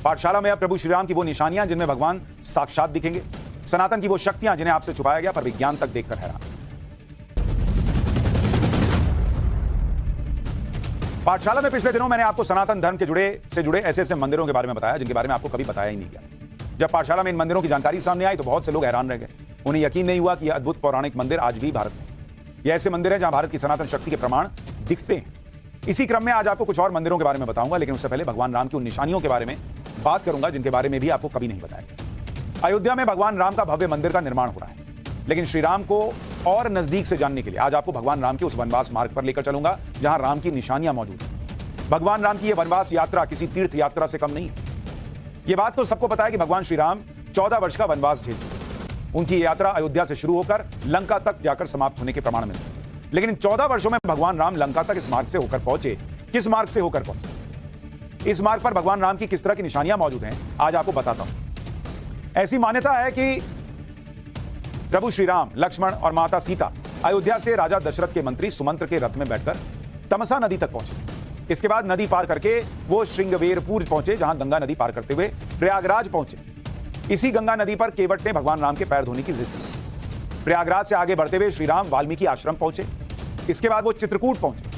पाठशाला में अब प्रभु श्रीराम की वो निशानियां जिनमें भगवान साक्षात दिखेंगे, सनातन की वो शक्तियां जिन्हें आपसे छुपाया गया पर विज्ञान तक देखकर हैरान। पाठशाला में पिछले दिनों मैंने आपको सनातन धर्म से जुड़े ऐसे ऐसे मंदिरों के बारे में बताया जिनके बारे में आपको कभी बताया ही नहीं गया। जब पाठशाला में इन मंदिरों की जानकारी सामने आई तो बहुत से लोग हैरान रह गए। उन्हें यकीन नहीं हुआ कि यह अद्भुत पौराणिक मंदिर आज भी भारत में, ये ऐसे मंदिर हैं जहां भारत की सनातन शक्ति के प्रमाण दिखते हैं। इसी क्रम में आज आपको कुछ और मंदिरों के बारे में बताऊंगा, लेकिन उससे पहले भगवान राम की उन निशानियों के बारे में बात करूंगा जिनके बारे में भी आपको कभी नहीं बताया गया। अयोध्या में भगवान राम का भव्य मंदिर का निर्माण हो रहा है, लेकिन श्री राम को और नजदीक से जानने के लिए आज आपको भगवान राम के उस वनवास मार्ग पर लेकर चलूंगा जहां राम की निशानियां मौजूद हैं। भगवान राम की यह वनवास यात्रा किसी तीर्थ यात्रा से कम नहीं है। यह बात तो सबको पता है कि भगवान श्री राम 14 वर्ष का वनवास झेल चुके। उनकी यात्रा अयोध्या से शुरू होकर लंका तक जाकर समाप्त होने के प्रमाण मिलते हैं। लेकिन इन 14 वर्षों में भगवान राम लंका तक इस मार्ग से होकर पहुंचे, किस मार्ग से होकर पहुंचे, इस मार्ग पर भगवान राम की किस तरह की निशानियां मौजूद हैं, आज आपको बताता हूं। ऐसी मान्यता है कि प्रभु श्री राम, लक्ष्मण और माता सीता अयोध्या से राजा दशरथ के मंत्री सुमंत्र के रथ में बैठकर तमसा नदी तक पहुंचे। इसके बाद नदी पार करके वो श्रृंगवेरपुर पहुंचे, जहां गंगा नदी पार करते हुए प्रयागराज पहुंचे। इसी गंगा नदी पर केवट ने भगवान राम के पैर धोने की जिद की। प्रयागराज से आगे बढ़ते हुए श्री राम वाल्मीकि आश्रम पहुंचे। इसके बाद वो चित्रकूट पहुंचे।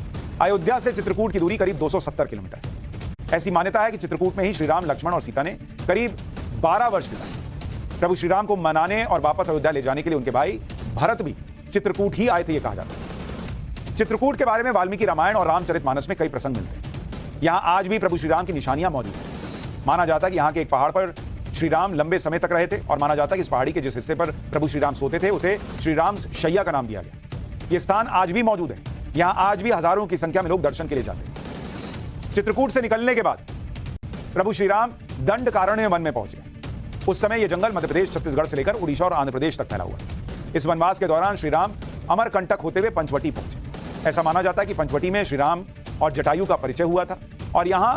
अयोध्या से चित्रकूट की दूरी करीब 270 किलोमीटर। ऐसी मान्यता है कि चित्रकूट में ही श्री राम, लक्ष्मण और सीता ने करीब 12 वर्ष बिताए। प्रभु श्री राम को मनाने और वापस अयोध्या ले जाने के लिए उनके भाई भरत भी चित्रकूट ही आए थे, यह कहा जाता है। चित्रकूट के बारे में वाल्मीकि रामायण और रामचरितमानस में कई प्रसंग मिलते हैं। यहां आज भी प्रभु श्री राम की निशानियां मौजूद हैं। माना जाता है कि यहां के एक पहाड़ पर श्री राम लंबे समय तक रहे थे और माना जाता है कि इस पहाड़ी के जिस हिस्से पर प्रभु श्री राम सोते थे उसे श्री राम शैया का नाम दिया गया। यह स्थान आज भी मौजूद है। यहां आज भी हजारों की संख्या में लोग दर्शन के लिए जाते हैं। चित्रकूट से निकलने के बाद प्रभु श्री राम दंडकारण्य वन में पहुंचे। उस समय यह जंगल मध्य प्रदेश, छत्तीसगढ़ से लेकर उड़ीसा और आंध्र प्रदेश तक फैला हुआ है। इस वनवास के दौरान श्री राम अमरकंटक होते हुए पंचवटी पहुंचे। ऐसा माना जाता है कि पंचवटी में श्री राम और जटायु का परिचय हुआ था और यहां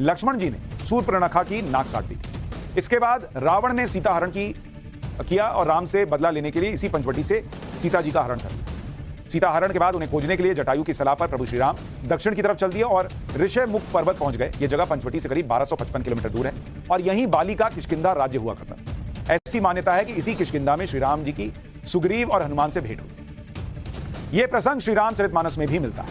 लक्ष्मण जी ने शूर्पणखा की नाक काट दी थी। इसके बाद रावण ने सीता हरण किया और राम से बदला लेने के लिए इसी पंचवटी से सीता जी का हरण कर दिया। सीता हरण के बाद उन्हें खोजने के लिए जटायु की सलाह पर प्रभु श्री राम दक्षिण की तरफ चल दिए और ऋषमुख पर्वत पहुंच गए। यह जगह पंचवटी से करीब 1255 किलोमीटर दूर है और यहीं बाली का किष्किंधा राज्य हुआ करता। ऐसी मान्यता है कि इसी किष्किंधा में श्री राम जी की सुग्रीव और हनुमान से भेंट हुई। यह प्रसंग श्री रामचरितमानस में भी मिलता है।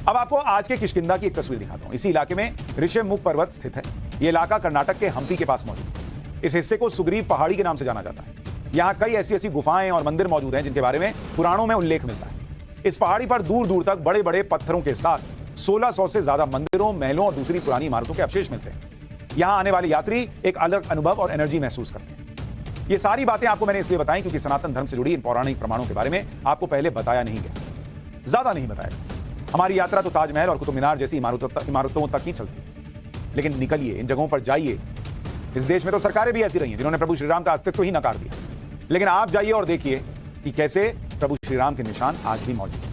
अब आपको आज के किष्किंधा की एक तस्वीर दिखाता हूं। इसी इलाके में ऋषमुख पर्वत स्थित है। यह इलाका कर्नाटक के हम्पी के पास मौजूद है। इस हिस्से को सुग्रीव पहाड़ी के नाम से जाना जाता है। यहां कई ऐसी गुफाएं और मंदिर मौजूद हैं जिनके बारे में पुराणों में उल्लेख मिलता है। इस पहाड़ी पर दूर दूर तक बड़े बड़े पत्थरों के साथ 1600 से ज्यादा मंदिरों, महलों और दूसरी पुरानी इमारतों के अवशेष मिलते हैं। यहां आने वाले यात्री एक अलग अनुभव और एनर्जी महसूस करते हैं। ये सारी बातें आपको मैंने इसलिए बताई क्योंकि सनातन धर्म से जुड़ी इन पौराणिक प्रमाणों के बारे में आपको पहले बताया नहीं गया, ज्यादा नहीं बताया गया। हमारी यात्रा तो ताजमहल और कुतुब मीनार जैसी इमारतों तक ही चलती। लेकिन निकलिए, इन जगहों पर जाइए। इस देश में तो सरकारें भी ऐसी रही हैं जिन्होंने प्रभु श्री राम का अस्तित्व ही नकार दिया। लेकिन आप जाइए और देखिए कि कैसे प्रभु श्री राम के निशान आज भी मौजूद हैं।